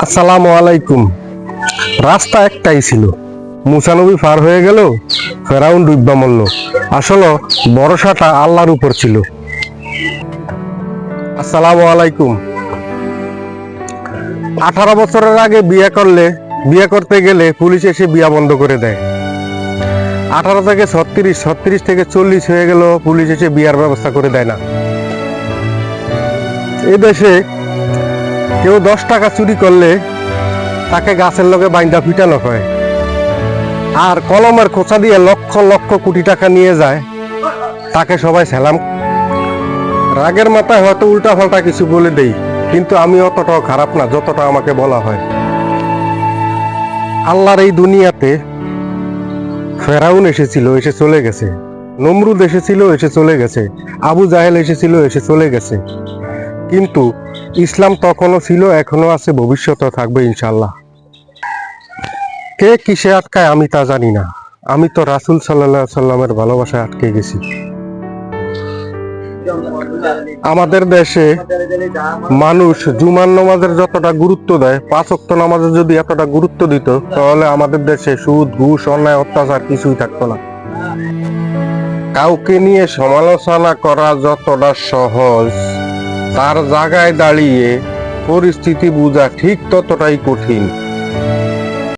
আসসালামু আলাইকুম। রাস্তা একটাই ছিল, মুসা নবী পার হয়ে গেল, ফেরাউন ডুইব্বা মরল। আসলে ভরসাটা আল্লাহর উপর ছিল। আসসালামু আলাইকুম। 18 বছরের আগে বিয়ে করতে গেলে পুলিশ এসে বিয়া বন্ধ করে দেয়। 18 থেকে 36, 36 থেকে 40 হয়ে গেল, পুলিশ এসে বিয়ার ব্যবস্থা করে দেয় না। এই দেশে কেউ 10 টাকা চুরি করলে তাকে গাছের লগে বাইন্দা পিটানো হয়, আর কলমের খোঁচা দিয়ে লক্ষ লক্ষ কোটি টাকা নিয়ে যায়, তাকে সবাই সালাম। রাগের মাথায় হয়তো উল্টা পাল্টা কিছু বলে দেই, কিন্তু আমি অতটাও খারাপ না যতটা আমাকে বলা হয়। আল্লাহর এই দুনিয়াতে ফেরাউন এসেছিল, এসে চলে গেছে। নমরুদ এসেছিল, এসে চলে গেছে। আবু জাহেল এসেছিল, এসে চলে গেছে। কিন্তু ইসলাম তখনও ছিল, এখনো আছে, ভবিষ্যতেও থাকবে ইনশাল্লাহ। কে কিসে আটকায় আমি তা জানি না। আমি তো রাসূল সাল্লাল্লাহু আলাইহি সাল্লামের ভালোবাসায় আটকে গেছি। আমাদের দেশে মানুষ জুমার নামাজের যতটা গুরুত্ব দেয়, 5 ওয়াক্ত নামাজে যদি এতটা গুরুত্ব দিত, তাহলে আমাদের দেশে সুদ, ঘুষ, অন্যায়, অত্যাচার কিছুই থাকতো না। কাউকে নিয়ে সমালোচনা করা যতটা সহজ, তার জায়গায় দাঁড়িয়ে পরিস্থিতি বোঝা ঠিক ততটাই কঠিন।